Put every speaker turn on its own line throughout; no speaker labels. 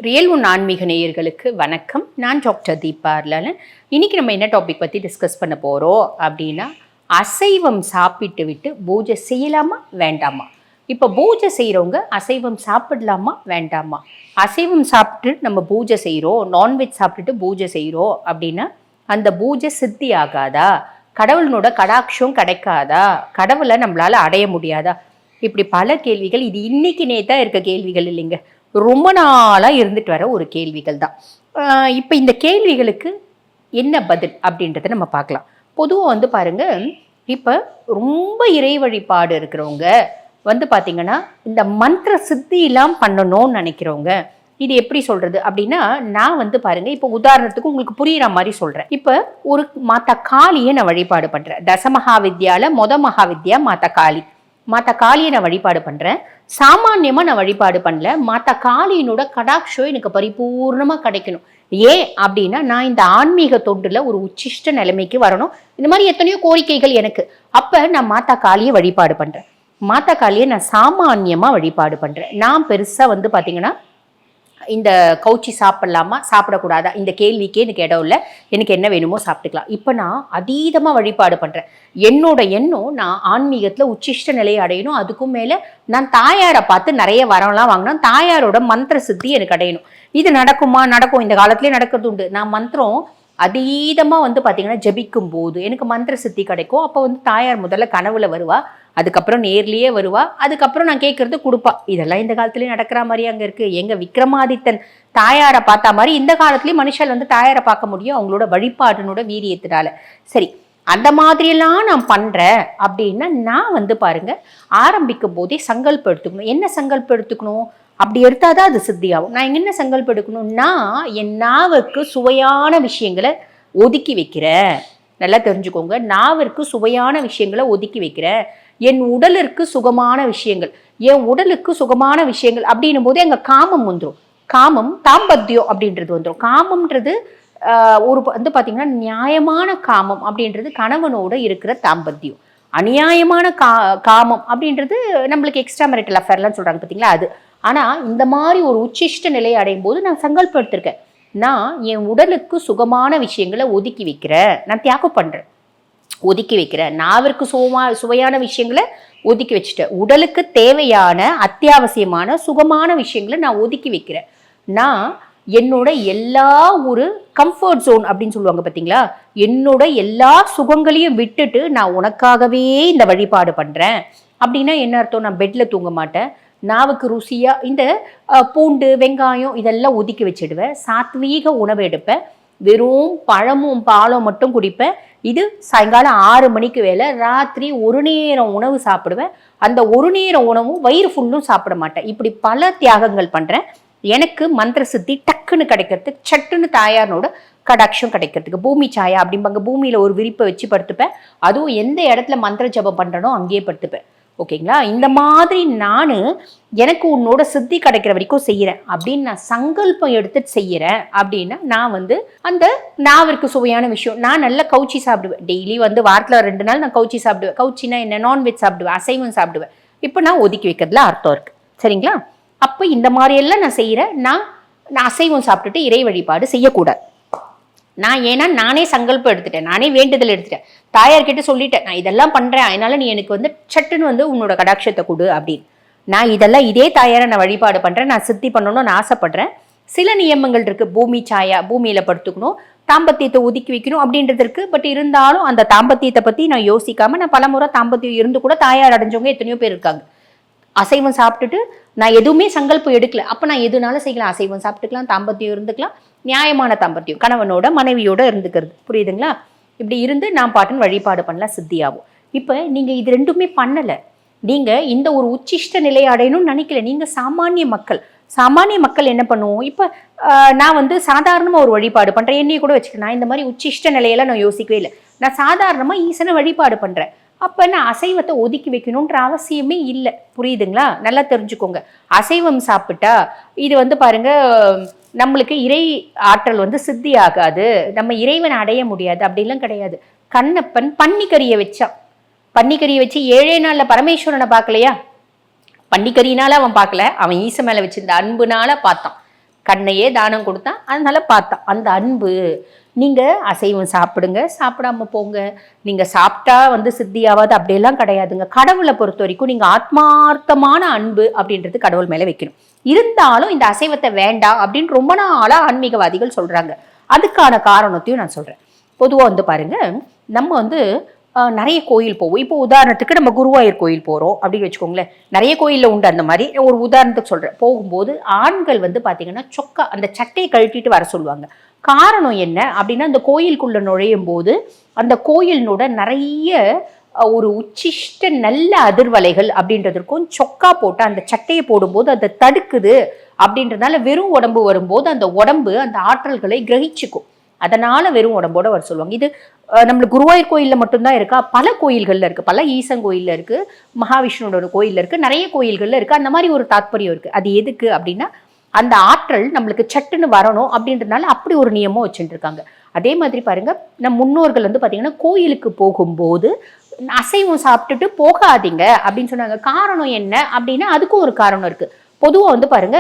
Real one ஆன்மீக நேயர்களுக்கு வணக்கம். நான் டாக்டர் தீபா அருளாளன். இன்னைக்கு நம்ம என்ன டாபிக் பற்றி டிஸ்கஸ் பண்ண போகிறோம் அப்படின்னா, அசைவம் சாப்பிட்டு விட்டு பூஜை செய்யலாமா வேண்டாமா? இப்போ பூஜை செய்கிறவங்க அசைவம் சாப்பிடலாமா வேண்டாமா? அசைவம் சாப்பிட்டு நம்ம பூஜை செய்கிறோம், நான்வெஜ் சாப்பிட்டுட்டு பூஜை செய்கிறோம் அப்படின்னா அந்த பூஜை சித்தி ஆகாதா? கடவுளனோட கடாட்சம் கிடைக்காதா? கடவுளை நம்மளால் அடைய முடியாதா? இப்படி பல கேள்விகள். இது இன்னைக்கு நேத்தான் இருக்க கேள்விகள் இல்லைங்க, ரொம்ப நாளாக இருந்துட்டு வர ஒரு கேள்விகள் தான். இப்போ இந்த கேள்விகளுக்கு என்ன பதில் அப்படின்றத நம்ம பார்க்கலாம். பொதுவாக வந்து பாருங்க, இப்போ ரொம்ப இறை வழிபாடு இருக்கிறவங்க வந்து பார்த்தீங்கன்னா இந்த மந்திர சித்தியெல்லாம் பண்ணணும்னு நினைக்கிறவங்க, இது எப்படி சொல்றது அப்படின்னா, நான் வந்து பாருங்க இப்போ உதாரணத்துக்கு உங்களுக்கு புரியுற மாதிரி சொல்றேன். இப்போ ஒரு மாதா காளியை நான் வழிபாடு பண்றேன். தசமகாவித்யால மகாவித்யா மாதா காளி. மாதா காளியை நான் வழிபாடு பண்றேன். சாமான்யமா நான் வழிபாடு பண்ணல, மாதா காளியினோட கடாட்சம் எனக்கு பரிபூர்ணமா கிடைக்கணும். ஏன் அப்படின்னா, நான் இந்த ஆன்மீக தொண்டுல ஒரு உச்சிஷ்ட நிலைமைக்கு வரணும். இந்த மாதிரி எத்தனையோ கோரிக்கைகள் எனக்கு. அப்ப நான் மாதா காளியை வழிபாடு பண்றேன். மாதா காளியை நான் சாமான்யமா வழிபாடு பண்றேன். நான் பெருசா வந்து பாத்தீங்கன்னா இந்த கவுச்சி சாப்பிடலாமா சாப்பிடக்கூடாதா இந்த கேள்விக்கே எனக்கு இடம் இல்லை. எனக்கு என்ன வேணுமோ சாப்பிட்டுக்கலாம். இப்போ நான் அதீதமாக வழிபாடு பண்ணுறேன். என்னோட எண்ணம் நான் ஆன்மீகத்தில் உச்சிஷ்ட நிலையை அடையணும். அதுக்கும் மேலே நான் தாயாரை பார்த்து நிறைய வரம்லாம் வாங்கினோம். தாயாரோட மந்திர சித்தி எனக்கு அடையணும். இது நடக்குமா? நடக்கும். இந்த காலத்துலேயே நடக்கிறது உண்டு. நான் மந்திரம் அதீதமாக வந்து பார்த்தீங்கன்னா ஜபிக்கும் போது எனக்கு மந்திர சித்தி கிடைக்கும். அப்போ வந்து தாயார் முதல்ல கனவுல வருவா, அதுக்கப்புறம் நேர்லேயே வருவா, அதுக்கப்புறம் நான் கேட்கறது கொடுப்பா. இதெல்லாம் இந்த காலத்துலேயே நடக்கிற மாதிரி அங்கே இருக்குது. எங்க விக்ரமாதித்தன் தாயாரை பார்த்தா மாதிரி இந்த காலத்துலேயும் மனுஷால் வந்து தாயாரை பார்க்க முடியும், அவங்களோட வழிபாடுனோட வீரியத்தினால. சரி, அந்த மாதிரியெல்லாம் நான் பண்ணுறேன் அப்படின்னா நான் வந்து பாருங்க, ஆரம்பிக்கும் போதே சங்கல்பம் எடுத்துக்கணும். என்ன சங்கல்பம் எடுத்துக்கணும்? அப்படி எடுத்தாதான் அது சித்தியாகும். நான் என்ன சங்கல்பம் எடுக்கணும்னா, என் நாவுக்கு சுவையான விஷயங்களை ஒதுக்கி வைக்கிறேன். நல்லா தெரிஞ்சுக்கோங்க, நாவிற்கு சுவையான விஷயங்களை ஒதுக்கி வைக்கிறேன். என் உடலிற்கு சுகமான விஷயங்கள், என் உடலுக்கு சுகமான விஷயங்கள் அப்படின்னும் போது எங்க காமம் வந்துடும். காமம் தாம்பத்தியம் அப்படின்றது வந்துடும். காமம்ன்றது ஒரு வந்து பார்த்தீங்கன்னா நியாயமான காமம் அப்படின்றது கணவனோட இருக்கிற தாம்பத்தியம். அநியாயமான காமம் அப்படின்றது நம்மளுக்கு எக்ஸ்ட்ரா மேரிட்டல் அஃபேர்லாம் சொல்றாங்க பார்த்தீங்களா, அது. ஆனால் இந்த மாதிரி ஒரு உச்சிஷ்ட நிலையை அடையும் போது நான் சங்கல்பம் எடுத்திருக்கேன். நான் என் உடலுக்கு சுகமான விஷயங்களை ஒதுக்கி வைக்கிறேன், நான் தியாகம் பண்ணுறேன், ஒதுக்கி வைக்கிறேன். நாவிற்கு சுவையான விஷயங்களை ஒதுக்கி வச்சுட்டேன். உடலுக்கு தேவையான அத்தியாவசியமான சுகமான விஷயங்களை நான் ஒதுக்கி வைக்கிறேன். நான் என்னோட எல்லா ஒரு கம்ஃபர்ட் ஜோன் அப்படின்னு சொல்லுவாங்க பார்த்தீங்களா, என்னோட எல்லா சுகங்களையும் விட்டுட்டு நான் உனக்காகவே இந்த வழிபாடு பண்ணுறேன். அப்படின்னா என்ன அர்த்தம்? நான் பெட்டில் தூங்க மாட்டேன். நாவுக்கு ருசியா இந்த பூண்டு வெங்காயம் இதெல்லாம் ஒதுக்கி வச்சிடுவேன். சாத்வீக உணவு எடுப்பேன். வெறும் பழமும் பாலும் மட்டும் குடிப்பேன். இது சாயங்காலம் 6 மணிக்கு வேலை. ராத்திரி ஒரு நேரம் உணவு சாப்பிடுவேன். அந்த ஒரு நேரம் உணவும் வயிறு ஃபுல்லும் சாப்பிட மாட்டேன். இப்படி பல தியாகங்கள் பண்றேன். எனக்கு மந்திர சித்தி டக்குன்னு கிடைக்கிறதுக்கு, சட்டுன்னு தாயாரோட கடாட்சம் கிடைக்கிறதுக்கு. பூமி சாயா அப்படிம்பாங்க, பூமியில ஒரு விரிப்பை வச்சு படுத்துப்பேன். அதுவும் எந்த இடத்துல மந்திர ஜபம் பண்றனோ அங்கேயே படுத்துப்பேன். ஓகேங்களா? இந்த மாதிரி நான் எனக்கு உன்னோட சித்தி கிடைக்கிற வரைக்கும் செய்யறேன் அப்படின்னு நான் சங்கல்பம் எடுத்துட்டு செய்யறேன். அப்படின்னா நான் வந்து அந்த நாவிற்கு சுவையான விஷயம், நான் நல்லா கவுச்சி சாப்பிடுவேன். டெய்லி வந்து வாரத்தில் 2 நாள் நான் கவுச்சி சாப்பிடுவேன். கவுச்சினா என்ன? நான்வெஜ் சாப்பிடுவேன், அசைவம் சாப்பிடுவேன். இப்போ நான் ஒதுக்கி வைக்கிறதுல அர்த்தம் இருக்கு. சரிங்களா? அப்போ இந்த மாதிரி எல்லாம் நான் செய்யறேன். நான் அசைவம் சாப்பிட்டுட்டு இறை வழிபாடு செய்யக்கூடாது. நான் ஏன்னா நானே சங்கல்பம் எடுத்துட்டேன், நானே வேண்டுதல் எடுத்துட்டேன். தாயார்கிட்ட சொல்லிட்டேன், நான் இதெல்லாம் பண்றேன், அதனால நீ எனக்கு வந்து சட்டுன்னு வந்து உன்னோட கடாட்சத்தை கொடு அப்படின்னு. நான் இதெல்லாம் இதே தாயாரை நான் வழிபாடு பண்றேன், நான் சித்தி பண்ணணும்னு நான் ஆசைப்படுறேன். சில நியமங்கள் இருக்கு. பூமி சாயா, பூமியில படுத்துக்கணும், தாம்பத்தியத்தை ஒதுக்கி வைக்கணும் அப்படின்றது இருக்கு. பட் இருந்தாலும் அந்த தாம்பத்தியத்தை பத்தி நான் யோசிக்காம, நான் பலமுறை தாம்பத்தியம் இருந்து கூட தாயார் அடைஞ்சவங்க எத்தனையோ பேர் இருக்காங்க. அசைவம் சாப்பிட்டுட்டு நான் எதுவுமே சங்கல்பம் எடுக்கல. அப்போ நான் எதுனாலும் செய்யலாம். அசைவம் சாப்பிட்டுக்கலாம், தாம்பத்தியம் இருந்துக்கலாம், நியாயமான தாம்பத்தியம் கணவனோட மனைவியோட இருந்துக்கிறது. புரியுதுங்களா? இப்படி இருந்து நான் பாட்டுன்னு வழிபாடு பண்ணலாம், சித்தியாகும். இப்போ நீங்க இது ரெண்டுமே பண்ணல, நீங்க இந்த ஒரு உச்சிஷ்ட நிலையை அடையணும்னு நினைக்கல. நீங்க சாமானிய மக்கள். சாமானிய மக்கள் என்ன பண்ணுவோம்? இப்போ நான் வந்து சாதாரணமாக ஒரு வழிபாடு பண்றேன். என்னைய கூட வச்சுக்க, நான் இந்த மாதிரி உச்சிஷ்ட நிலையெல்லாம் நான் யோசிக்கவே இல்லை. நான் சாதாரணமாக ஈசனை வழிபாடு பண்றேன். அப்போ நான் அசைவத்தை ஒதுக்கி வைக்கணுன்ற அவசியமே இல்லை. புரியுதுங்களா? நல்லா தெரிஞ்சுக்கோங்க. அசைவம் சாப்பிட்டா இது வந்து பாருங்க, நம்மளுக்கு இறை ஆற்றல் வந்து சித்தி ஆகாது, நம்ம இறைவனை அடைய முடியாது அப்படிலாம் கிடையாது. கண்ணப்பன் பன்னிக்கறியை வச்சான். பன்னிக்கறியை வச்சு 7 நாளில் பரமேஸ்வரனை பார்க்கலையா? பன்னிக்கறினால அவன் பார்க்கல, அவன் ஈச மேல வச்சிருந்த அன்புனால பார்த்தான். கண்ணையே தானம் கொடுத்தான், அதனால பார்த்தான். அந்த அன்பு. நீங்கள் அசைவம் சாப்பிடுங்க, சாப்பிடாம போங்க, நீங்கள் சாப்பிட்டா வந்து சித்தியாவது அப்படியெல்லாம் கிடையாதுங்க. கடவுளை பொறுத்த வரைக்கும் நீங்கள் ஆத்மார்த்தமான அன்பு அப்படின்றது கடவுள் மேலே வைக்கணும். இருந்தாலும் இந்த அசைவத்தை வேண்டாம் அப்படின்னு ரொம்ப நாளாக ஆன்மீகவாதிகள் சொல்கிறாங்க. அதுக்கான காரணத்தையும் நான் சொல்கிறேன். பொதுவாக வந்து பாருங்கள், நம்ம வந்து நிறைய கோயில் போவோம். இப்போ உதாரணத்துக்கு நம்ம குருவாயூர் கோயில் போகிறோம் அப்படின்னு வச்சுக்கோங்களேன். நிறைய கோயிலில் உண்டு அந்த மாதிரி. ஒரு உதாரணத்துக்கு சொல்கிறேன். போகும்போது ஆண்கள் வந்து பார்த்தீங்கன்னா சொக்கா அந்த சட்டையை கழட்டிட்டு வர சொல்லுவாங்க. காரணம் என்ன அப்படின்னா, அந்த கோயிலுக்குள்ளே நுழையும் போது அந்த கோயிலினோட நிறைய ஒரு உச்சிஷ்ட நல்ல அதிர்வலைகள் அப்படின்றதுக்கும் சொக்கா போட்டு அந்த சட்டையை போடும்போது அதை தடுக்குது அப்படின்றதுனால வெறும் உடம்பு வரும்போது அந்த உடம்பு அந்த ஆற்றல்களை கிரகிச்சுக்கும். அதனால வெறும் உடம்போட வர சொல்லுவாங்க. இது நம்மளுக்கு குருவாயூர் கோயிலில் மட்டும்தான் இருக்கா? பல கோயில்களில் இருக்குது. பல ஈசன் கோயிலில் இருக்குது, மகாவிஷ்ணுவோட கோயிலில் இருக்குது, நிறைய கோயில்களில் இருக்குது. அந்த மாதிரி ஒரு தாத்பரியம் இருக்குது. அது எதுக்கு அப்படின்னா, அந்த ஆற்றல் நம்மளுக்கு சட்டுன்னு வரணும் அப்படின்றதுனால அப்படி ஒரு நியமம் வச்சுட்டு இருக்காங்க. அதே மாதிரி பாருங்க, நம் முன்னோர்கள் வந்து பார்த்தீங்கன்னா கோயிலுக்கு போகும்போது அசைவம் சாப்பிட்டுட்டு போகாதீங்க அப்படின்னு சொன்னாங்க. காரணம் என்ன அப்படின்னா, அதுக்கும் ஒரு காரணம் இருக்குது. பொதுவாக வந்து பாருங்க,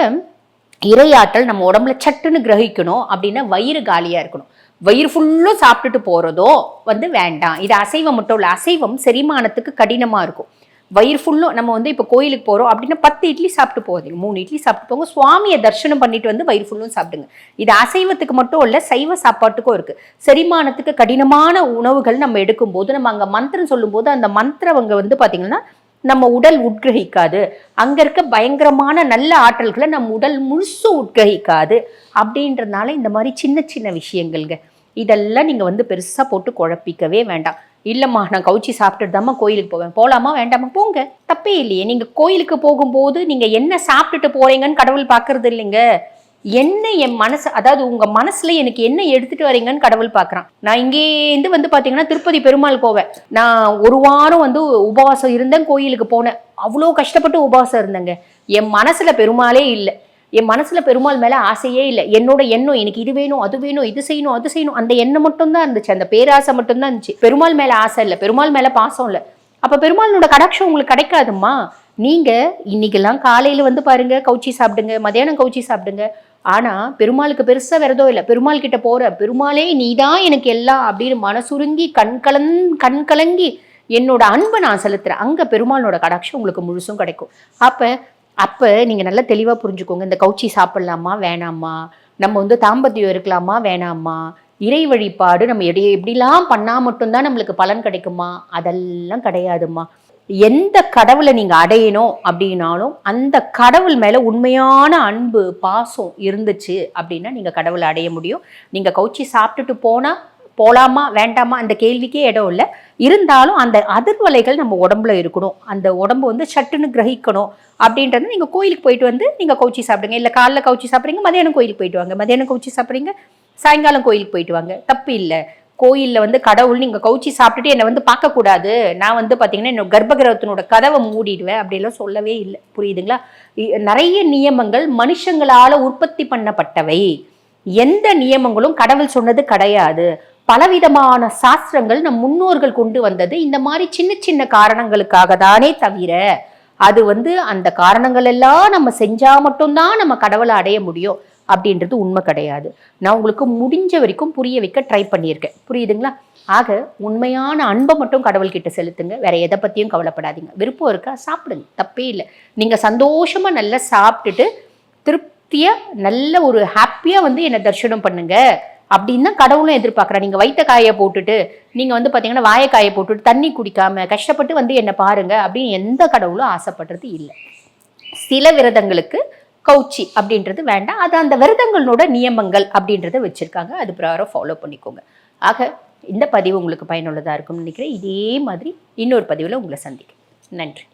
இறையாற்றல் நம்ம உடம்புல சட்டுன்னு கிரகிக்கணும் அப்படின்னா வயிறு காலியாக இருக்கணும். வயிறு ஃபுல்லும் சாப்பிட்டுட்டு போகிறதோ வந்து வேண்டாம். இது அசைவம் மட்டும் இல்லை, அசைவம் செரிமானத்துக்கு கடினமாக இருக்கும். வயிறு ஃபுல்லும் நம்ம வந்து இப்போ கோயிலுக்கு போகிறோம் அப்படின்னா 10 இட்லி சாப்பிட்டு போகாதீங்க, 3 இட்லி சாப்பிட்டு போங்க. சுவாமியை தரிசனம் பண்ணிட்டு வந்து வயிறு ஃபுல்லும் சாப்பிடுங்க. இது அசைவத்துக்கு மட்டும் இல்லை, சைவ சாப்பாட்டுக்கும் இருக்குது. செரிமானத்துக்கு கடினமான உணவுகள் நம்ம எடுக்கும்போது, நம்ம அங்கே மந்திரம் சொல்லும்போது அந்த மந்திரம் அவங்க வந்து பார்த்திங்கன்னா நம்ம உடல் உட்கிரகிக்காது. அங்கே இருக்க பயங்கரமான நல்ல ஆற்றல்களை நம்ம உடல் முழுசும் உட்கிரகிக்காது. அப்படின்றதுனால இந்த மாதிரி சின்ன சின்ன விஷயங்கள்ங்க, இதெல்லாம் நீங்கள் வந்து பெருசாக போட்டு குழப்பிக்கவே வேண்டாம். இல்லைம்மா நான் கவுச்சி சாப்பிட்டுட்டு தாம்மா கோயிலுக்கு போவேன். போகலாமா வேண்டாமா? போங்க, தப்பே இல்லையே. நீங்கள் கோயிலுக்கு போகும்போது நீங்கள் என்ன சாப்பிட்டுட்டு போகிறீங்கன்னு கடவுள் பார்க்கறது இல்லைங்க. என்ன என் மனசு, அதாவது உங்கள் மனசில் எனக்கு என்ன எடுத்துகிட்டு வரீங்கன்னு கடவுள் பார்க்குறான். நான் இங்கேருந்து வந்து பார்த்தீங்கன்னா திருப்பதி பெருமாள் போவேன். நான் ஒரு வாரம் வந்து உபவாசம் இருந்தேன், கோயிலுக்கு போனேன். அவ்வளோ கஷ்டப்பட்டு உபவாசம் இருந்தேங்க. என் மனசில் பெருமாளே இல்லை. என் மனசில் பெருமாள் மேலே ஆசையே இல்லை. என்னோட எண்ணம் எனக்கு இது வேணும், அது வேணும், இது செய்யணும், அது செய்யணும், அந்த எண்ணம் மட்டும்தான் இருந்துச்சு. அந்த பேராசை மட்டும்தான் இருந்துச்சு. பெருமாள் மேலே ஆசை இல்லை, பெருமாள் மேலே பாசம் இல்லை. அப்போ பெருமாளோட கடாட்சம் உங்களுக்கு கிடைக்காதும்மா. நீங்கள் இன்னைக்கெல்லாம் காலையில் வந்து பாருங்கள் கவுச்சி சாப்பிடுங்க, மதியானம் கவுச்சி சாப்பிடுங்க. ஆனால் பெருமாளுக்கு பெருசாக விரதம் இல்லை. பெருமாள் கிட்ட போகிற பெருமாளே நீதான் எனக்கு எல்லாம் அப்படின்னு மனசுருங்கி கண் கலங்கி என்னோட அன்பை நான் செலுத்துகிறேன். அங்கே பெருமாளோட கடாட்சம் உங்களுக்கு முழுசும் கிடைக்கும். அப்போ நீங்கள் நல்லா தெளிவாக புரிஞ்சுக்கோங்க. இந்த கவுச்சி சாப்பிட்லாமா வேணாமா, நம்ம வந்து தாம்பத்தியம் இருக்கலாமா வேணாமா, இறை வழிபாடு நம்ம எப்படிலாம் பண்ணால் மட்டும்தான் நம்மளுக்கு பலன் கிடைக்குமா, அதெல்லாம் கிடையாதுமா. எந்த கடவுளை நீங்கள் அடையணும் அப்படின்னாலும் அந்த கடவுள் மேலே உண்மையான அன்பு பாசம் இருந்துச்சு அப்படின்னா நீங்கள் கடவுளை அடைய முடியும். நீங்கள் கவுச்சி சாப்பிட்டுட்டு போகலாமா வேண்டாமா அந்த கேள்விக்கே இடம் இல்லை. இருந்தாலும் அந்த அதிர்வலைகள் நம்ம உடம்புல இருக்கணும். அந்த உடம்பு வந்து சட்டுன்னு கிரகிக்கணும் அப்படின்றது. நீங்கள் கோயிலுக்கு போயிட்டு வந்து நீங்கள் கவுச்சி சாப்பிடுங்க. இல்லை காலைல கவுச்சி சாப்பிட்றீங்க, மதியானம் கோயிலுக்கு போயிட்டு வாங்க. மதியானம் கவுச்சி சாப்பிட்றீங்க, சாயங்காலம் கோயிலுக்கு போயிட்டு வாங்க, தப்பு இல்லை. கோயிலில் வந்து கடவுள் நீங்கள் கவுச்சி சாப்பிட்டுட்டு என்னை வந்து பார்க்கக்கூடாது, நான் வந்து பார்த்தீங்கன்னா என்னோட கர்ப்பகிரகத்தினோட கதவை மூடிடுவேன் அப்படிலாம் சொல்லவே இல்லை. புரியுதுங்களா? நிறைய நியமங்கள் மனுஷங்களால் உற்பத்தி பண்ணப்பட்டவை. எந்த நியமங்களும் கடவுள் சொன்னது கிடையாது. பலவிதமான சாஸ்திரங்கள் நம் முன்னோர்கள் கொண்டு வந்தது இந்த மாதிரி சின்ன சின்ன காரணங்களுக்காக தானே தவிர, அது வந்து அந்த காரணங்கள் எல்லாம் நம்ம செஞ்சா மட்டும்தான் நம்ம கடவுளை அடைய முடியும் அப்படின்றது உண்மை கிடையாது. நான் உங்களுக்கு முடிஞ்ச வரைக்கும் புரிய வைக்க ட்ரை பண்ணியிருக்கேன். புரியுதுங்களா? ஆக உண்மையான அன்பை மட்டும் கடவுள்கிட்ட செலுத்துங்க. வேற எதை பற்றியும் கவலைப்படாதீங்க. விருப்பம் இருக்கா சாப்பிடுங்க, தப்பே இல்லை. நீங்கள் சந்தோஷமாக நல்லா சாப்பிட்டுட்டு திருப்தியாக நல்ல ஒரு ஹாப்பியாக வந்து என்னை தரிசனம் பண்ணுங்க அப்படின்னு தான் கடவுளும் எதிர்பார்க்குறேன். நீங்கள் வயிற்ற காயை போட்டுட்டு நீங்கள் வந்து பார்த்தீங்கன்னா வாயக்காயை போட்டுட்டு தண்ணி குடிக்காம கஷ்டப்பட்டு வந்து என்னை பாருங்க அப்படின்னு எந்த கடவுளும் ஆசைப்படுறது இல்லை. சில விரதங்களுக்கு கவுச்சி அப்படின்றது வேண்டாம். அது அந்த விரதங்களோட நியமங்கள் அப்படின்றத வச்சுருக்காங்க. அது பிரகாரம் ஃபாலோ பண்ணிக்கோங்க. ஆக இந்த பதிவு உங்களுக்கு பயனுள்ளதாக இருக்கும்னு நினைக்கிறேன். இதே மாதிரி இன்னொரு பதிவில் உங்களை சந்திக்கிறேன். நன்றி.